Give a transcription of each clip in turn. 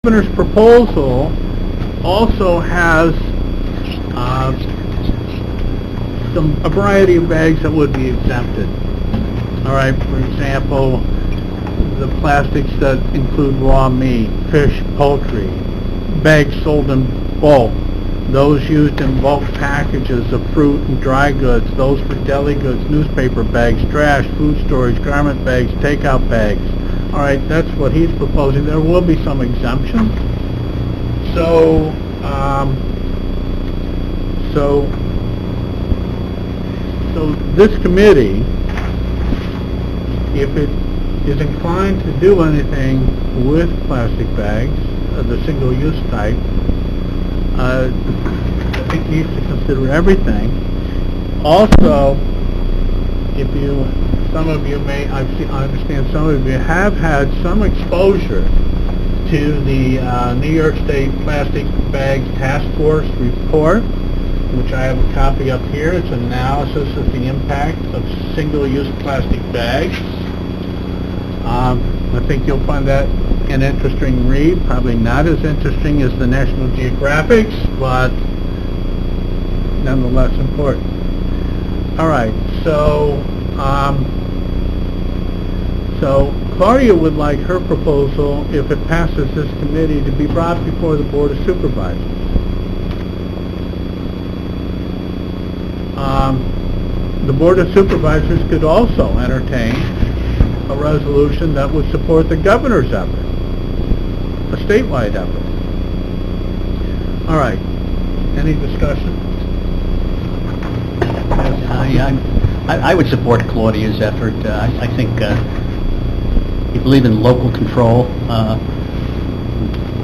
governor's proposal also has a variety of bags that would be exempted. All right, for example, the plastics that include raw meat, fish, poultry, bags sold in bulk, those used in bulk packages of fruit and dry goods, those for deli goods, newspaper bags, trash, food storage, garment bags, takeout bags. All right, that's what he's proposing. There will be some exemptions. So this committee, if it is inclined to do anything with plastic bags, the single-use type, I think needs to consider everything. Also, some of you may, I understand some of you have had some exposure to the New York State Plastic Bags Task Force report, which I have a copy up here. It's an analysis of the impact of single-use plastic bags. I think you'll find that an interesting read, probably not as interesting as the National Geographic's, but nonetheless important. All right, so Claudia would like her proposal, if it passes this committee, to be brought before the Board of Supervisors. The Board of Supervisors could also entertain a resolution that would support the governor's effort, a statewide effort. All right. Any discussion? I would support Claudia's effort. I think you believe in local control,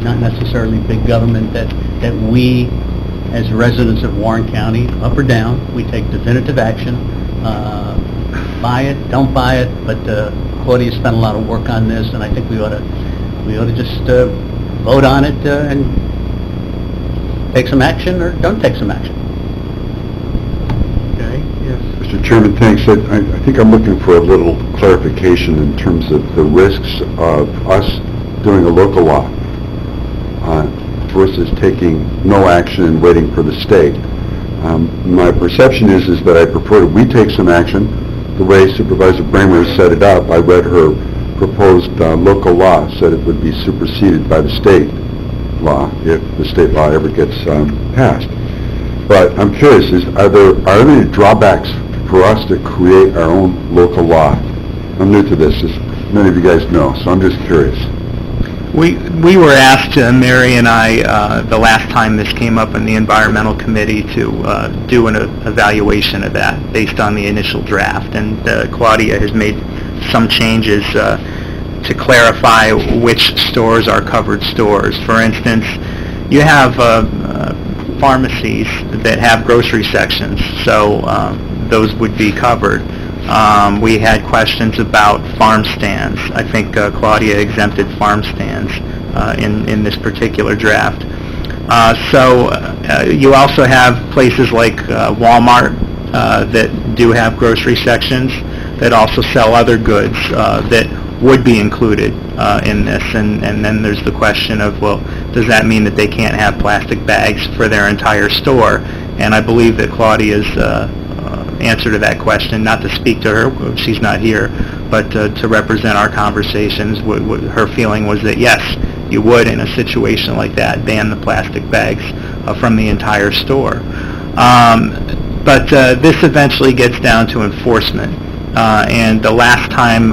not necessarily big government, that we, as residents of Warren County, up or down, we take definitive action. Buy it, don't buy it, but Claudia spent a lot of work on this, and I think we ought to just vote on it and take some action or don't take some action. Okay, yes. Mr. Chairman, thanks. I think I'm looking for a little clarification in terms of the risks of us doing a local law versus taking no action and waiting for the state. My perception is that I prefer that we take some action. The way Supervisor Bramer set it up, I read her proposed local law, said it would be superseded by the state law if the state law ever gets passed. But I'm curious, are there any drawbacks for us to create our own local law? I'm new to this, as many of you guys know, so I'm just curious. We were asked, Mary and I, the last time this came up in the Environmental Committee, to do an evaluation of that based on the initial draft, and Claudia has made some changes to clarify which stores are covered stores. For instance, you have pharmacies that have grocery sections, so those would be covered. We had questions about farm stands. I think Claudia exempted farm stands in this particular draft. You also have places like Walmart that do have grocery sections that also sell other goods that would be included in this. And then there's the question of, well, does that mean that they can't have plastic bags for their entire store? And I believe that Claudia's answer to that question, not to speak to her, she's not here, but to represent our conversations, her feeling was that yes, you would, in a situation like that, ban the plastic bags from the entire store. But this eventually gets down to enforcement. And the last time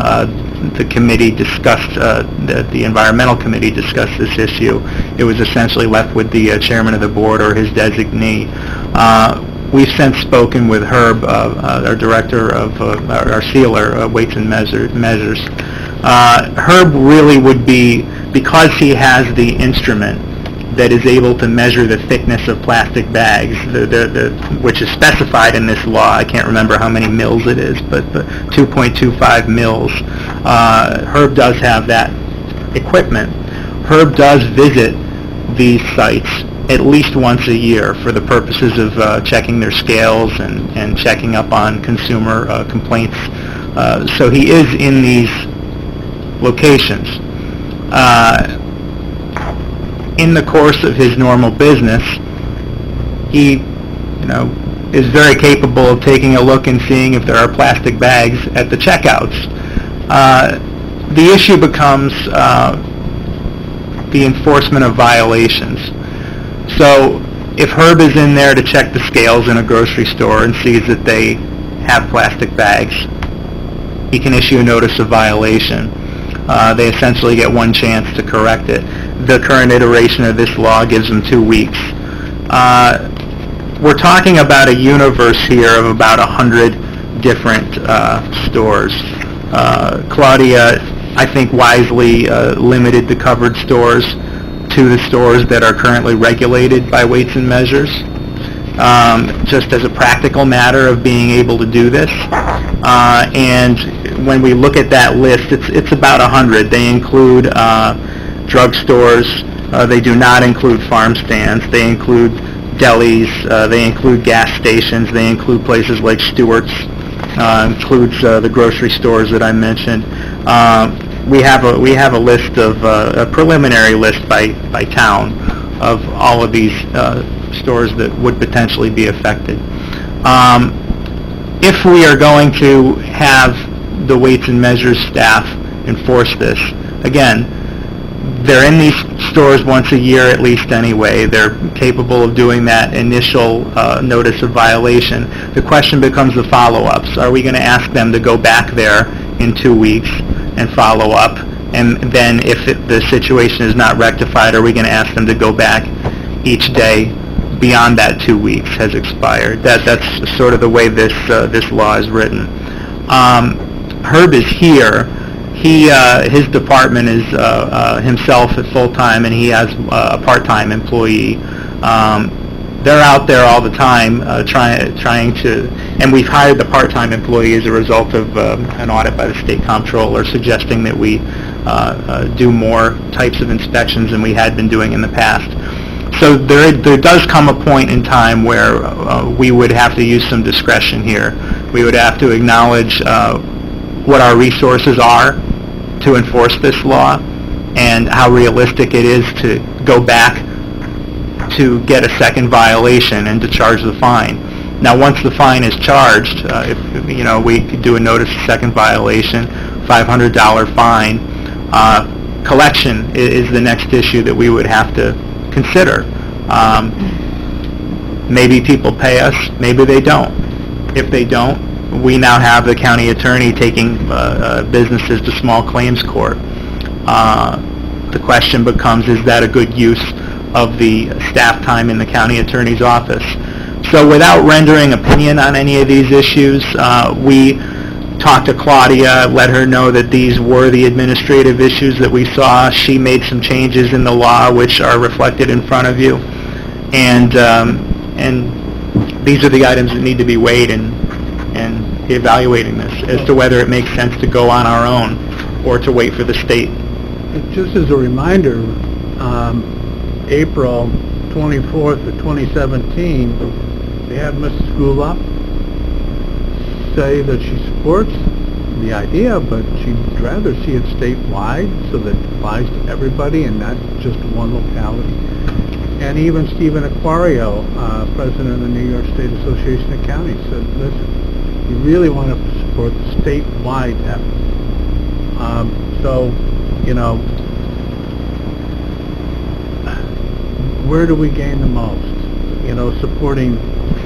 the committee discussed, the Environmental Committee discussed this issue, it was essentially left with the chairman of the board or his designee. We've since spoken with Herb, our director of our sealer, Weights and Measures. Herb really would be, because he has the instrument that is able to measure the thickness of plastic bags, which is specified in this law. I can't remember how many mils it is, but 2.25 mils. Herb does have that equipment. Herb does visit these sites at least once a year for the purposes of checking their scales and checking up on consumer complaints. So he is in these locations. in the course of his normal business, he, is very capable of taking a look and seeing if there are plastic bags at the checkouts. The issue becomes the enforcement of violations. So if Herb is in there to check the scales in a grocery store and sees that they have plastic bags, he can issue a notice of violation. They essentially get one chance to correct it. The current iteration of this law gives them 2 weeks. We're talking about a universe here of about 100 different stores. Claudia, I think, wisely limited the covered stores to the stores that are currently regulated by weights and measures, just as a practical matter of being able to do this. And when we look at that list, it's about 100. They include drugstores. They do not include farm stands. They include delis. They include gas stations. They include places like Stewart's. Includes the grocery stores that I mentioned. We have a list of a preliminary list by town of all of these stores that would potentially be affected. If we are going to have the weights and measures staff enforce this, again, they're in these stores once a year at least anyway. They're capable of doing that initial notice of violation. The question becomes the follow-ups. Are we going to ask them to go back there in 2 weeks and follow up? And then if the situation is not rectified, are we going to ask them to go back each day beyond that 2 weeks has expired? That's sort of the way this law is written. Herb is here. His department is himself at full-time, and he has a part-time employee. They're out there all the time trying to, and we've hired the part-time employee as a result of an audit by the state comptroller suggesting that we do more types of inspections than we had been doing in the past. So there does come a point in time where we would have to use some discretion here. We would have to acknowledge what our resources are to enforce this law and how realistic it is to go back to get a second violation and to charge the fine. Now, once the fine is charged, if we could do a notice of second violation, $500 fine. Collection is the next issue that we would have to consider. Maybe people pay us, maybe they don't. If they don't, we now have the county attorney taking businesses to small claims court. The question becomes, is that a good use of the staff time in the county attorney's office? So without rendering opinion on any of these issues, we talked to Claudia, let her know that these were the administrative issues that we saw. She made some changes in the law which are reflected in front of you. And these are the items that need to be weighed in evaluating this as to whether it makes sense to go on our own or to wait for the state. Just as a reminder, April 24th of 2017, they had Mrs. Gulop say that she supports the idea, but she'd rather see it statewide so that it applies to everybody and not just one locality. And even Stephen Aquario, president of the New York State Association of Counties, said, listen, you really want to support the statewide effort. Where do we gain the most? Supporting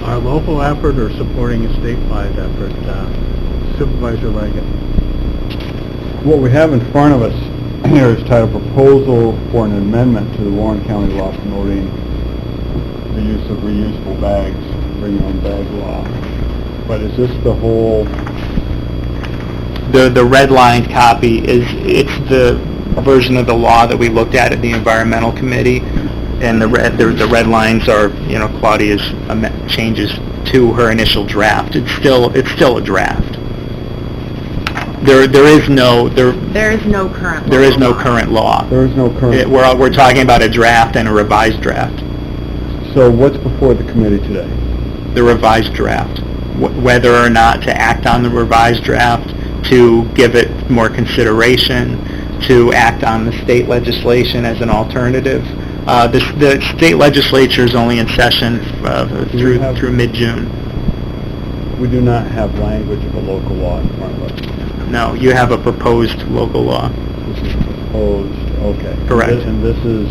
our local effort or supporting a statewide effort? Supervisor Leggett. What we have in front of us here is titled Proposal for an Amendment to the Warren County Law Promoting the Use of Reusable Bags, Bring Your Own Bag Law. But is this the whole... The redlined copy it's the version of the law that we looked at the environmental committee, and the red lines are Claudia's changes to her initial draft. It's still a draft. There is no current law. There is no current law. There is no current... We're talking about a draft and a revised draft. So what's before the committee today? The revised draft. Whether or not to act on the revised draft, to give it more consideration, to act on the state legislation as an alternative. The state legislature is only in session through mid-June. We do not have language of a local law in front of us. No, you have a proposed local law. This is proposed, okay. Correct. And this is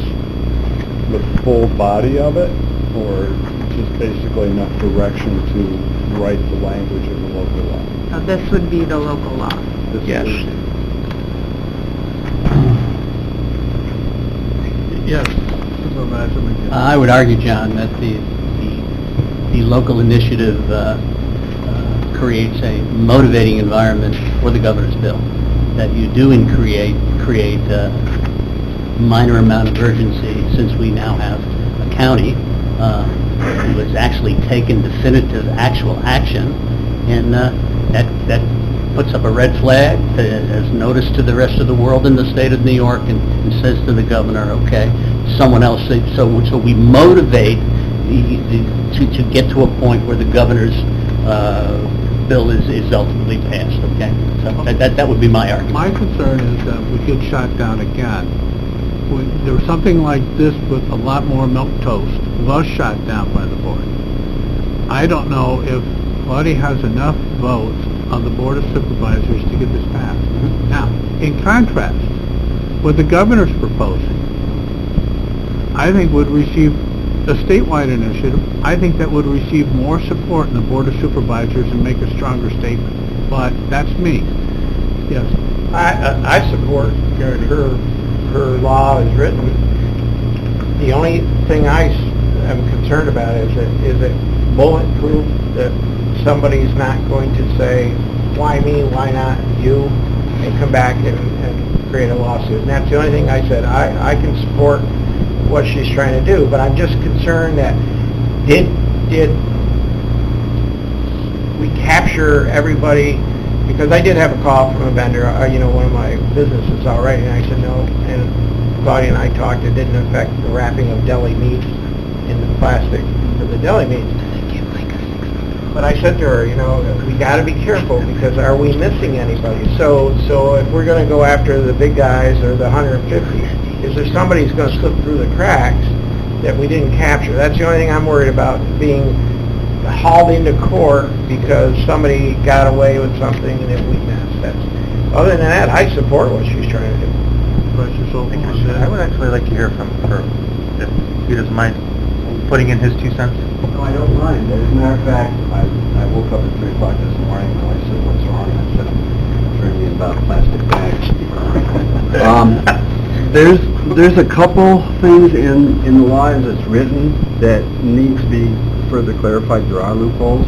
the full body of it, or just basically enough direction to write the language of the local law? So this would be the local law. This Yes. is- Yes, Supervisor McGinn. I would argue, John, that the local initiative creates a motivating environment for the governor's bill, that you do create a minor amount of urgency, since we now have a county who has actually taken definitive actual action, and that puts up a red flag as notice to the rest of the world in the state of New York, and says to the governor, okay, someone else, so we motivate to get to a point where the governor's bill is ultimately passed, okay? So that would be my argument. My concern is that we get shot down again. There was something like this with a lot more milk toast was shot down by the board. I don't know if Claudia has enough votes on the Board of Supervisors to get this passed. Now, in contrast, what the governor's proposing, I think would receive a statewide initiative. I think that would receive more support in the Board of Supervisors and make a stronger statement. But that's me. Yes. I support her law as written. The only thing I am concerned about is it bulletproof, that somebody's not going to say, why me, why not you, and come back and create a lawsuit. And that's the only thing I said. I can support what she's trying to do, but I'm just concerned that did we capture everybody? Because I did have a call from a vendor, one of my businesses already, and I said no, and Claudia and I talked, it didn't affect the wrapping of deli meats in the plastic for the deli meats. But I said to her, we got to be careful, because are we missing anybody? So if we're going to go after the big guys or the 150, is there somebody who's going to slip through the cracks that we didn't capture? That's the only thing I'm worried about, being hauled into court because somebody got away with something and we missed. Other than that, I support what she's trying to do. I would actually like to hear from her, if he doesn't mind putting in his 2 cents. No, I don't mind. As a matter of fact, I woke up at 3 o'clock this morning and I said, what's wrong? And I said, I'm dreaming about plastic bags. There's a couple things in the law as it's written that need to be further clarified. There are loopholes.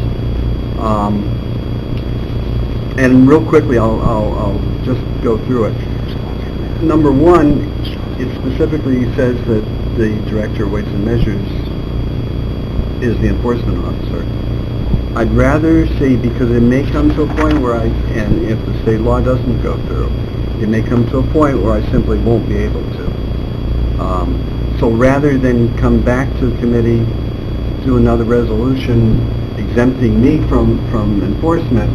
And real quickly, I'll just go through it. Number one, it specifically says that the Director of Weights and Measures is the enforcement officer. I'd rather see, because it may come to a point where and if the state law doesn't go through, it may come to a point where I simply won't be able to. So rather than come back to the committee, do another resolution exempting me from enforcement,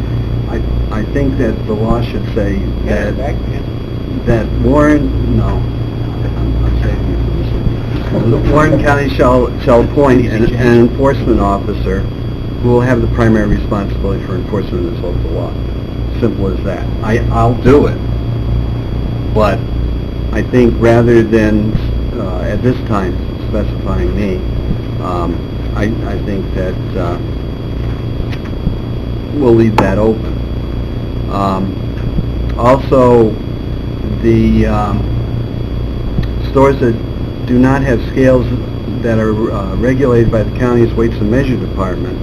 I think that the law should say that Warren, no, I'm saving you for this one. Warren County shall appoint an enforcement officer who will have the primary responsibility for enforcement of this local law. Simple as that. I'll do it. But I think rather than, at this time, specifying me, I think that we'll leave that open. Also, the stores that do not have scales that are regulated by the county's Weights and Measure Department.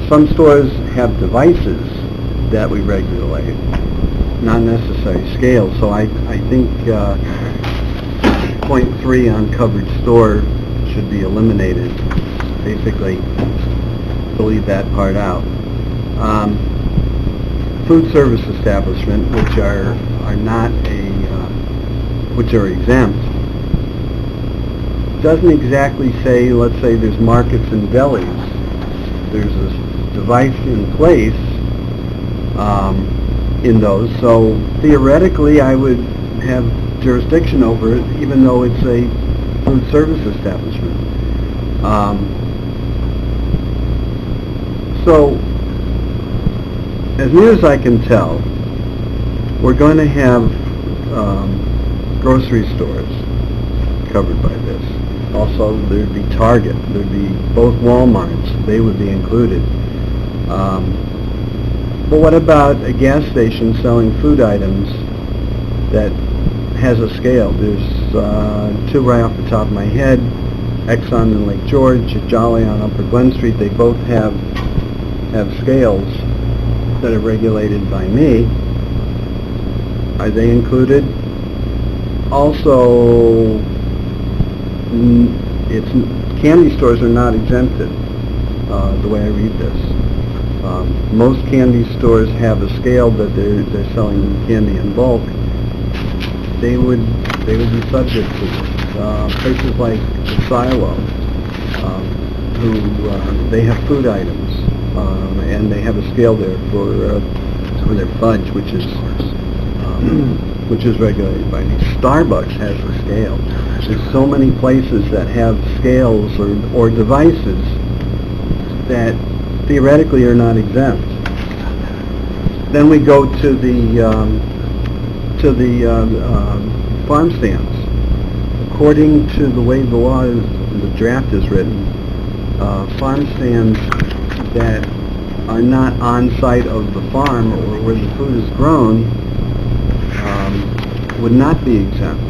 Some stores have devices that we regulate, not necessarily scales. So I think point 3 on covered store should be eliminated. Basically, leave that part out. Food service establishment, which are not which are exempt, doesn't exactly say. Let's say there's markets and delis. There's a device in place in those, so theoretically I would have jurisdiction over it, even though it's a food service establishment. So, as near as I can tell, we're going to have grocery stores covered by this. Also, there'd be Target, there'd be both Walmarts, they would be included. But what about a gas station selling food items that has a scale? There's two right off the top of my head, Exxon in Lake George, Jolly on Upper Glen Street. They both have scales that are regulated by me. Are they included? Also, candy stores are not exempted, the way I read this. Most candy stores have a scale that they're selling candy in bulk. They would be subject to this. Places like the Silo, they have food items, and they have a scale there for their fudge, which is regulated by me. Starbucks has a scale. There's so many places that have scales or devices that theoretically are not exempt. Then we go to the farm stands. According to the way the draft is written, farm stands that are not on site of the farm or where the food is grown would not be exempt.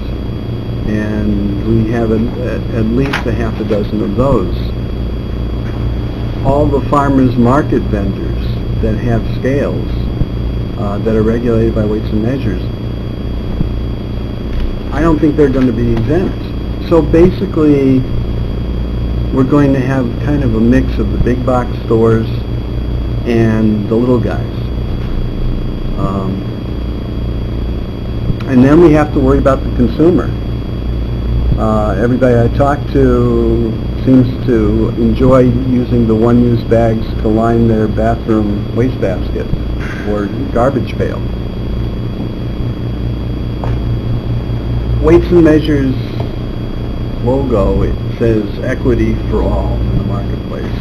And we have at least a half a dozen of those. All the farmers market vendors that have scales that are regulated by weights and measures, I don't think they're going to be exempt. So basically, we're going to have kind of a mix of the big box stores and the little guys. And then we have to worry about the consumer. Everybody I talk to seems to enjoy using the one-use bags to line their bathroom wastebasket or garbage pail. Weights and Measures logo, it says equity for all in the marketplace.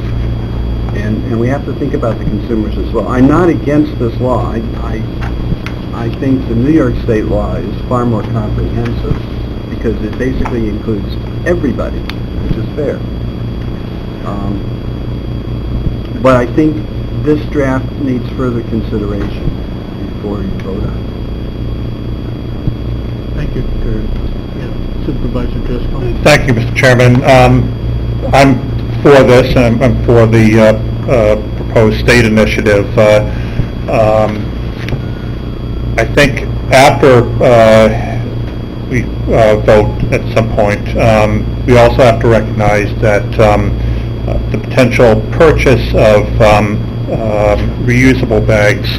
And we have to think about the consumers as well. I'm not against this law. I think the New York State law is far more comprehensive because it basically includes everybody, which is fair. But I think this draft needs further consideration before you vote on it. Thank you, Kurt. Yeah, Supervisor Driscoll. Thank you, Mr. Chairman. I'm for this, and I'm for the proposed state initiative. I think after we vote at some point, we also have to recognize that the potential purchase of reusable bags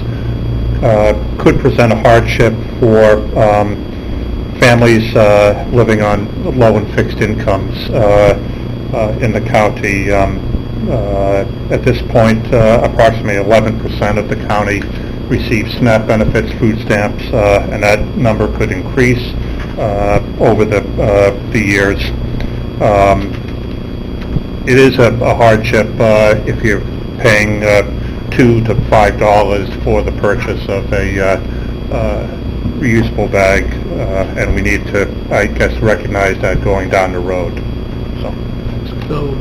could present a hardship for families living on low and fixed incomes in the county. At this point, approximately 11% of the county receives SNAP benefits, food stamps, and that number could increase over the years. It is a hardship if you're paying $2 to $5 for the purchase of a reusable bag, and we need to, I guess, recognize that going down the road. So,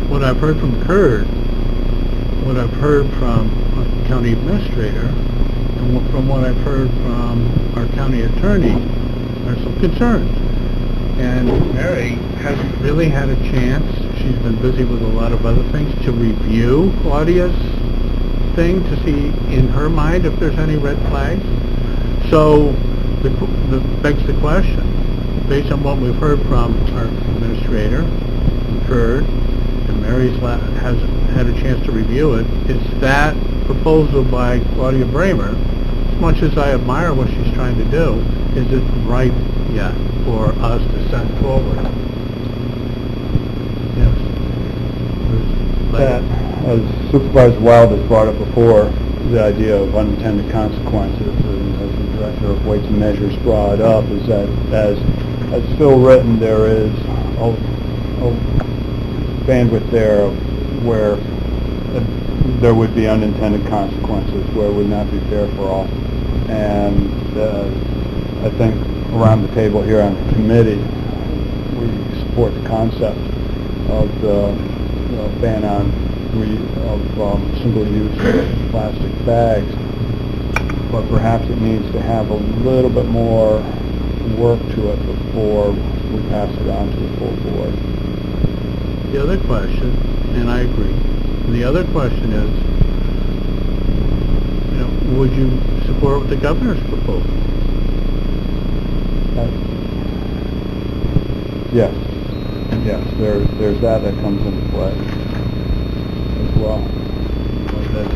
what I've heard from Kurt, what I've heard from our county administrator, and from what I've heard from our county attorney, are some concerns. And Mary hasn't really had a chance, she's been busy with a lot of other things, to review Claudia's thing to see in her mind if there's any red flags. So, the begs the question, based on what we've heard from our administrator, Kurt, and Mary's has had a chance to review it, is that proposal by Claudia Bramer, as much as I admire what she's trying to do, is it ripe yet for us to send forward? Yes. As Supervisor Wild has brought up before, the idea of unintended consequences, and as the Director of Weights and Measures brought up, is that as as Phil written, there is a bandwidth there where there would be unintended consequences, where it would not be fair for all. And I think around the table here on the committee, we support the concept of the ban on single-use plastic bags, but perhaps it needs to have a little bit more work to it before we pass it on to the full board. The other question, and I agree, the other question is, would you support the governor's proposal? Yes, there's that comes into play as well. That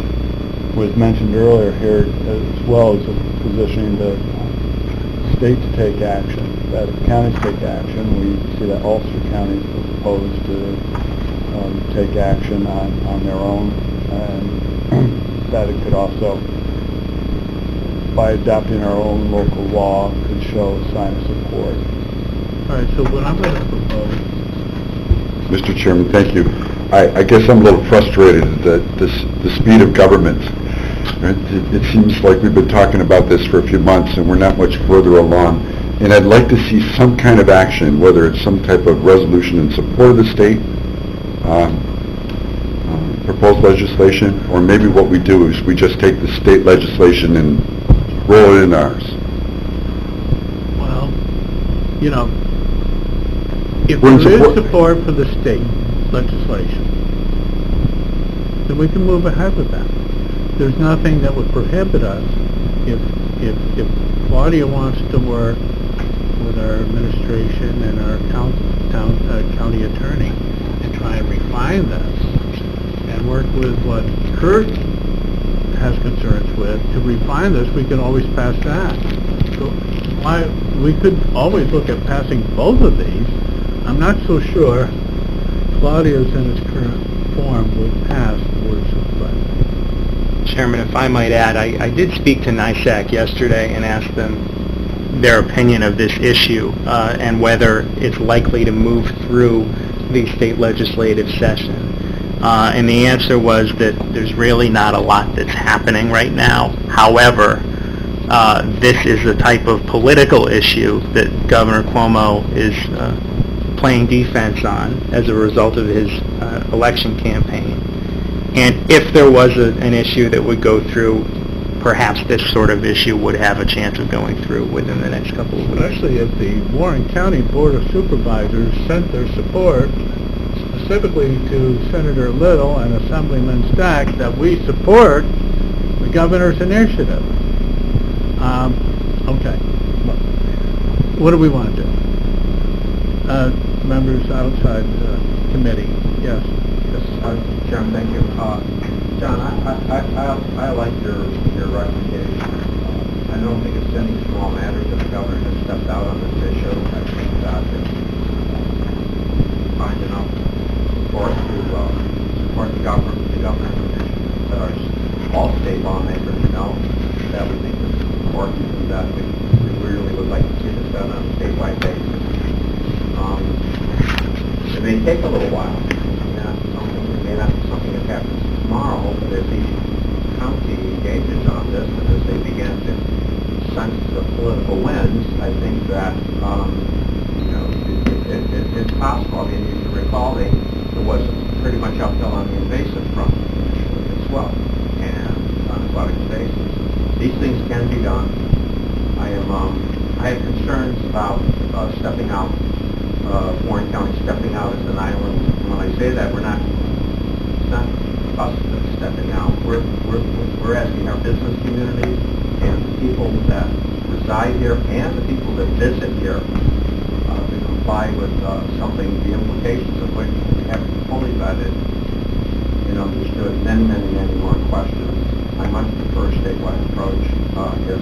was mentioned earlier here, as well as positioning the state to take action. That if counties take action, we see that Ulster County proposed to take action on their own, and that it could also, by adopting our own local law, could show a sign of support. All right, so what I'm going to propose... Mr. Chairman, thank you. I guess I'm a little frustrated at the speed of government. It seems like we've been talking about this for a few months and we're not much further along. And I'd like to see some kind of action, whether it's some type of resolution in support of the state, proposed legislation, or maybe what we do is we just take the state legislation and roll it in ours. Well, if We're in there is support- support for the state legislation, then we can move ahead with that. There's nothing that would prohibit us if Claudia wants to work with our administration and our county attorney and try and refine this and work with what Kurt has concerns with to refine this. We can always pass that. So we could always look at passing both of these. I'm not so sure Claudia's in its current form would pass the Board of Supervisors. Chairman, if I might add, I did speak to NISAC yesterday and asked them their opinion of this issue and whether it's likely to move through the state legislative session. And the answer was that there's really not a lot that's happening right now. However, this is the type of political issue that Governor Cuomo is playing defense on as a result of his election campaign. And if there was an issue that would go through, perhaps this sort of issue would have a chance of going through within the next couple of weeks. Especially if the Warren County Board of Supervisors sent their support specifically to Senator Little and Assemblyman Stack that we support the governor's initiative. Okay. What do we want to do? Members outside the committee. Yes. Chairman, thank you. John, I like your recommendation. I don't think it's any small matter that the governor has stepped out on this issue. I think that it's fine enough support to support the governor's initiative. That all state lawmakers know that we think this is important and that we really would like to see this done on a statewide basis. It may take a little while. It may not be something that happens tomorrow, but as each county engages on this and as they begin to sense the political winds, I think that it's possible. I mean, you can recall there was pretty much uphill on the invasive front as well, and on aquatic spaces. These things can be done. I have concerns about stepping out. Warren County stepping out as an island. When I say that, it's not us that's stepping out. We're asking our business communities and the people that reside here and the people that visit here to comply with something, the implications of which we haven't fully vetted and understood. Many more questions. I much prefer a statewide approach if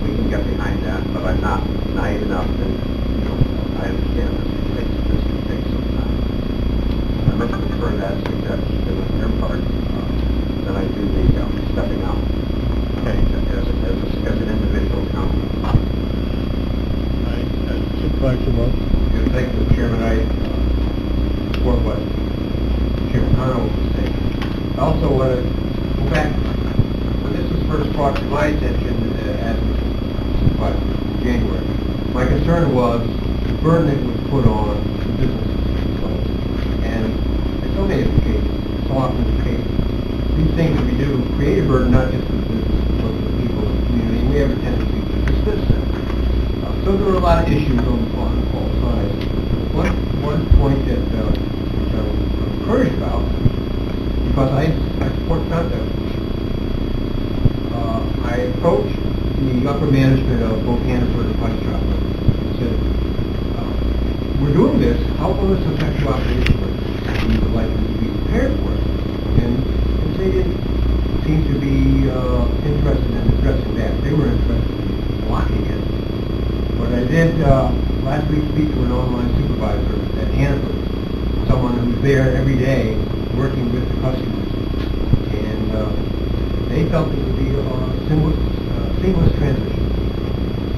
we can get behind that, but I'm not naive enough to I understand this can take some time. I much prefer that suggestion on your part than I do the stepping out as an individual county. I support Mr. Rose? Thank you, Chairman. I support what Chairman Connell was saying. I also want to go back, when this was first brought to my attention as in January, my concern was the burden it would put on the businesses. And in so many cases, so often the case, these things that we do create a burden not just for the businesses, but for the people in the community. And we have a tendency to dismiss them. So there were a lot of issues on all sides. One point that which I was encouraged about, because I support the concept, I approached the upper management of both Hannaford and Price Chopper and said, we're doing this, how will this affect your operation? And we would like you to be prepared for it. And they didn't seem to be interested in addressing that. They were interested in blocking it. But I did last week speak to an online supervisor at Hannaford, someone who's there every day working with the customers. And they felt it would be a seamless transition.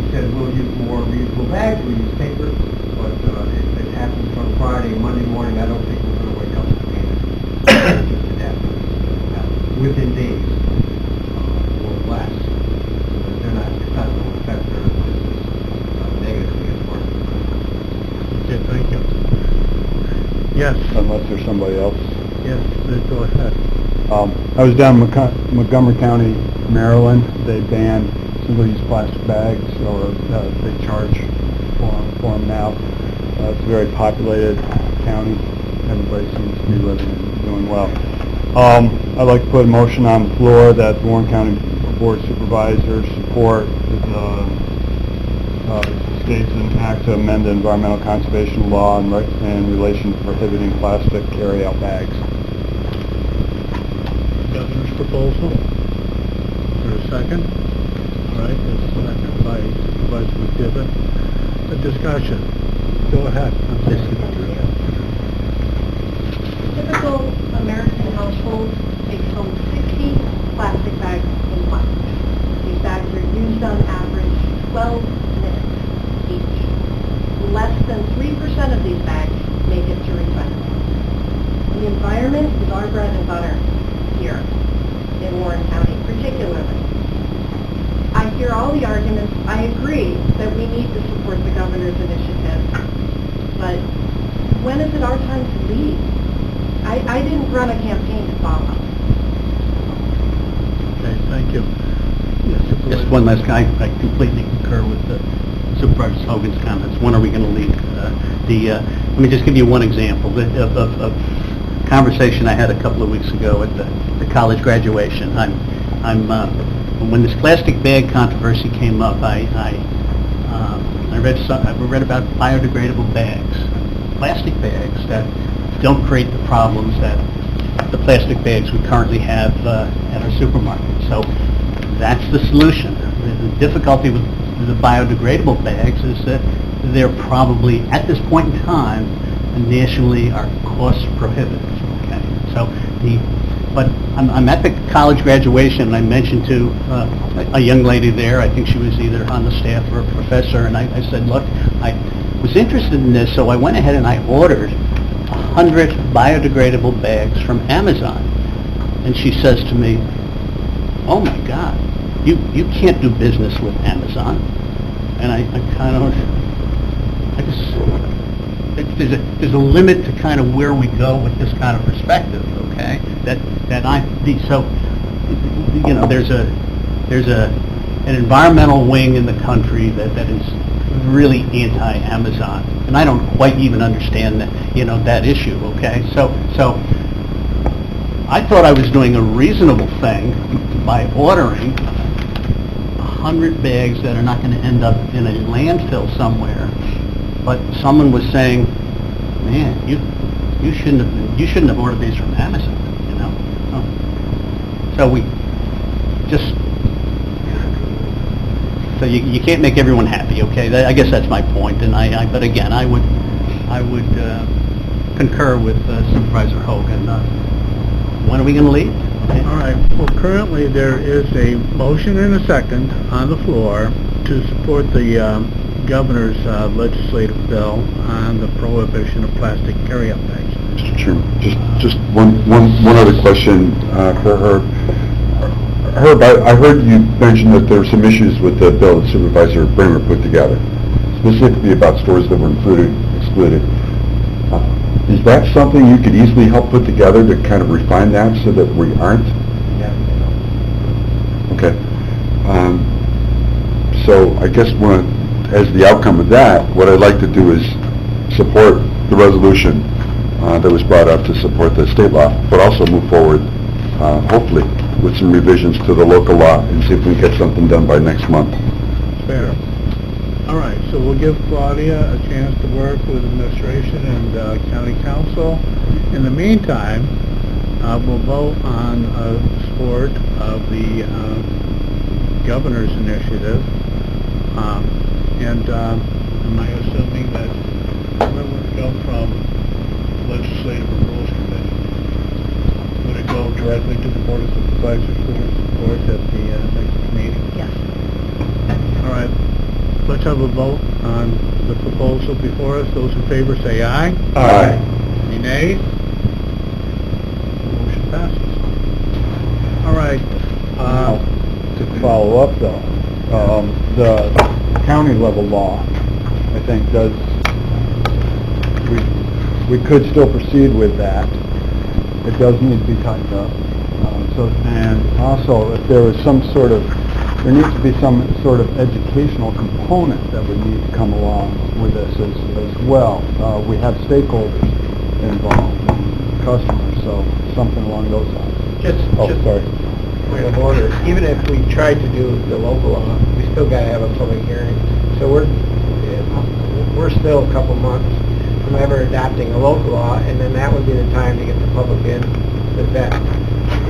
He said, we'll use more reusable bags, we'll use paper, but if it happens on Friday, Monday morning, I don't think we're going to wake up and panic. Just adapt to this within days or less. So that they're not, it's not going to affect their business negatively as far as Okay, thank you. Yes, Unless there's somebody else. yes, go ahead. I was down in Montgomery County, Maryland. They banned single-use plastic bags, or they charge for them now. It's a very populated county. Everybody seems to be living and doing well. I'd like to put a motion on the floor that the Warren County Board of Supervisors support the state's act to amend the environmental conservation law in relation to prohibiting plastic carry-out bags. Governor's proposal. Is there a second? All right, there's a second by Supervisor McDivitt. A discussion. Go ahead. Typical American household takes home 60 plastic bags a month. These bags are used on average 12 minutes each. Less than 3% of these bags make it to recycling. The environment is our bread and butter here in Warren County, particularly. I hear all the arguments. I agree that we need to support the governor's initiative. But when is it our time to lead? I didn't run a campaign to follow. Okay, thank you. Yes, Supervisor. Just one last guy, I completely concur with Supervisor Hogan's comments. When are we going to lead? Let me just give you one example of a conversation I had a couple of weeks ago at the college graduation. When this plastic bag controversy came up, I read about biodegradable bags, plastic bags that don't create the problems that the plastic bags we currently have at our supermarkets. So that's the solution. The difficulty with the biodegradable bags is that they're probably, at this point in time, nationally are cost prohibitive. Okay, so but I'm at the college graduation, and I mentioned to a young lady there, I think she was either on the staff or a professor, and I said, look, I was interested in this, so I went ahead and I ordered 100 biodegradable bags from Amazon. And she says to me, oh my God, you can't do business with Amazon. And there's a limit to kind of where we go with this kind of perspective, okay? There's an environmental wing in the country that is really anti-Amazon, and I don't quite even understand that issue, okay? So I thought I was doing a reasonable thing by ordering 100 bags that are not going to end up in a landfill somewhere. But someone was saying, man, you shouldn't have ordered these from Amazon, So we just, so you can't make everyone happy, okay? I guess that's my point. And but again, I would concur with Supervisor Hogan. When are we going to leave? Okay. All right, well, currently there is a motion and a second on the floor to support the governor's legislative bill on the prohibition of plastic carry-out bags. Mr. Chairman, just one other question for Herb. Herb, I heard you mention that there were some issues with the bill that Supervisor Bramer put together, specifically about stores that were excluded. Is that something you could easily help put together to kind of refine that so that we aren't? Okay. So I guess as the outcome of that, what I'd like to do is support the resolution that was brought up to support the state law, but also move forward, hopefully, with some revisions to the local law and see if we can get something done by next month. Fair. All right, so we'll give Claudia a chance to work with administration and county council. In the meantime, we'll vote on support of the governor's initiative. Am I assuming that where would it go from legislative and rules committee? Would it go directly to the board of supervisors for support at the next meeting? Yes. All right, let's have a vote on the proposal before us. Those in favor say aye. Aye. Any nays? Motion passes. All right. To follow up though, the county level law, I think we could still proceed with that. It does need to be tightened up. And also, if there was there needs to be some sort of educational component that would need to come along with this as well. We have stakeholders involved, customers, so something along those lines. Just Sorry. point of order, even if we tried to do the local law, we still got to have a public hearing. So we're still a couple months from ever adopting a local law, and then that would be the time to get the public in with that,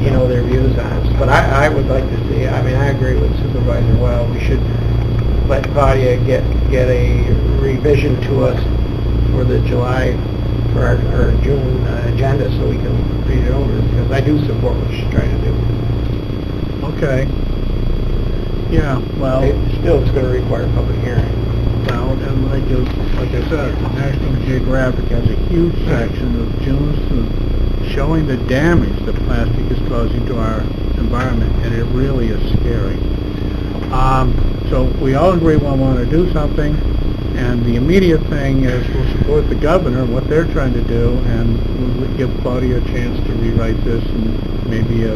their views on it. But I would like to see, I agree with Supervisor Weil, we should let Claudia get a revision to us for the July, for our June agenda so we can read it over, because I do support what she's trying to do. Okay. Yeah, well, Still, it's going to require a public hearing. well, and like I said, National Geographic has a huge section of June's showing the damage that plastic is causing to our environment, and it really is scary. So we all agree we want to do something, and the immediate thing is we'll support the governor, what they're trying to do, and we'll give Claudia a chance to rewrite this, and maybe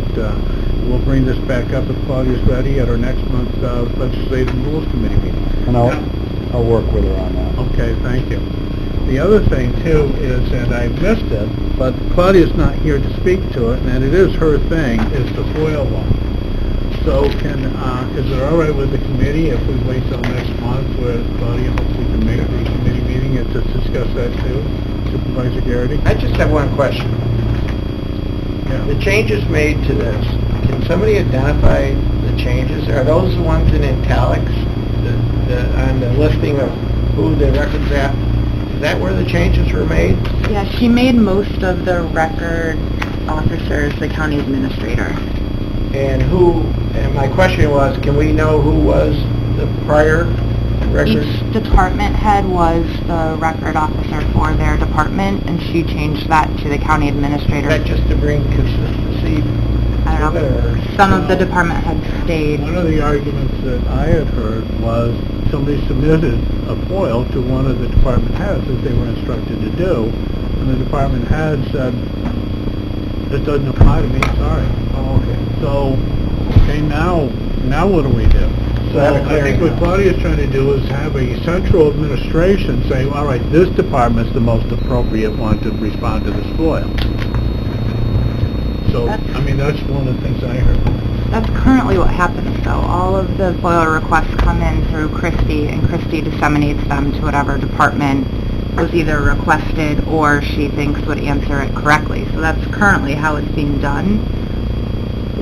we'll bring this back up if Claudia's ready at our next month's Legislative Rules Committee meeting. And I'll work with her on that. Okay, thank you. The other thing, too, is, and I missed it, but Claudia's not here to speak to it, and it is her thing, is the FOIL law. So is it all right with the committee if we wait till next month where Claudia hopefully can make the committee meeting and to discuss that too? Supervisor Garrity? I just have one question. Yeah. The changes made to this, can somebody identify the changes? Are those the ones in italics, on the listing of who the records at? Is that where the changes were made? Yeah, she made most of the record officers the county administrator. And my question was, can we know who was the prior record? Each department head was the record officer for their department, and she changed that to the county administrator. Is that just to bring consistency? I don't know. Some of the department heads stayed. One of the arguments that I had heard was somebody submitted a FOIL to one of the department heads as they were instructed to do, and the department head said, "This doesn't apply to me, sorry." Oh, okay. So, okay, now what do we do? So I think what Claudia's trying to do is have a central administration say, all right, this department's the most appropriate one to respond to this FOIL. So, that's one of the things I heard. That's currently what happens, though. All of the FOIL requests come in through Christie, and Christie disseminates them to whatever department was either requested or she thinks would answer it correctly. So that's currently how it's being done.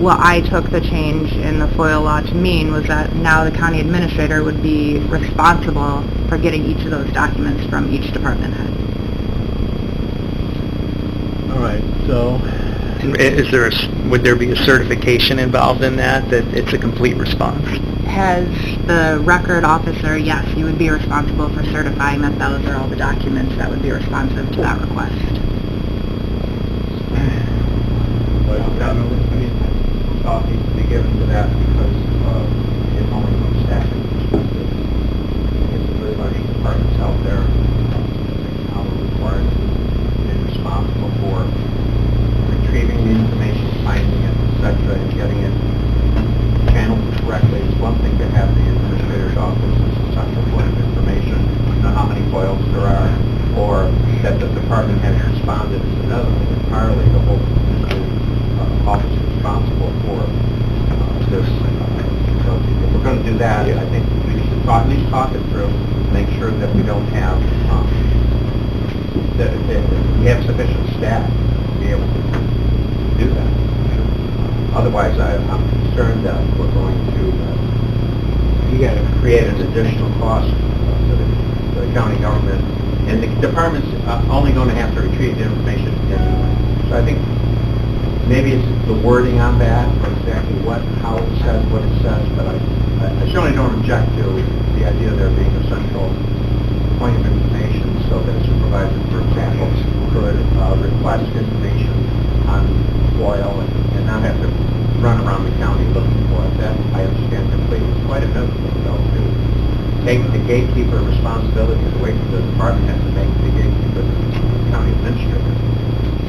What I took the change in the FOIL law to mean was that now the county administrator would be responsible for getting each of those documents from each department head. All right, so And would there be a certification involved in that it's a complete response? As the record officer, yes, you would be responsible for certifying that those are all the documents that would be responsive to that request. Thought needs to be given to that because it only from staffing perspective. It's very large departments out there now are required to be responsible for retrieving the information, finding it, etc., and getting it channeled correctly. It's one thing to have the administrator's office as a central point of information, know how many FOILs there are, or that the department has responded is another thing entirely. The whole office is responsible for this. So if we're going to do that, I think we should at least talk it through, make sure that we don't have, that we have sufficient staff to be able to do that. Otherwise, I'm concerned that we're going to, you got to create an additional cost to the county government, and the department's only going to have to retrieve the information anyway. So I think maybe it's the wording on that, or exactly how it says what it says, but I certainly don't object to the idea of there being a central point of information so that a supervisor, for example, could request information on FOIL and not have to run around the county looking for it. That I understand completely. It's quite a bit to take the gatekeeper responsibility away from the department has to make the gatekeeper the county administrator.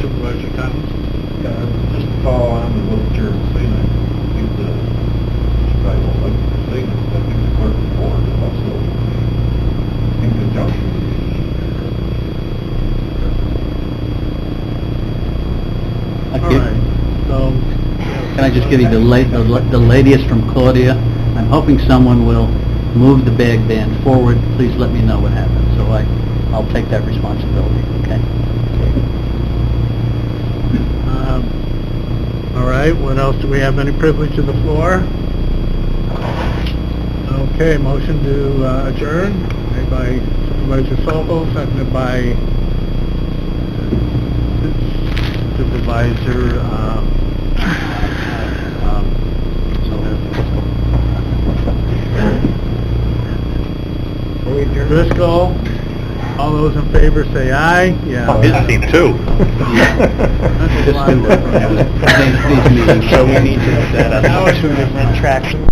Supervisor Connors? Just to follow on with what the chair was saying, I think the, I don't like the statement, I think the clerk of the board is also in conjunction with All right, so... Can I just give you the latest from Claudia? I'm hoping someone will move the bag ban forward. Please let me know what happens, so I'll take that responsibility, okay? All right, what else? Do we have any privilege of the floor? Okay, motion to adjourn, made by Supervisor Sobel, seconded by Supervisor Driscoll. All those in favor say aye. Yeah. His team too. These meetings, So we need to set up Now it's different tracks.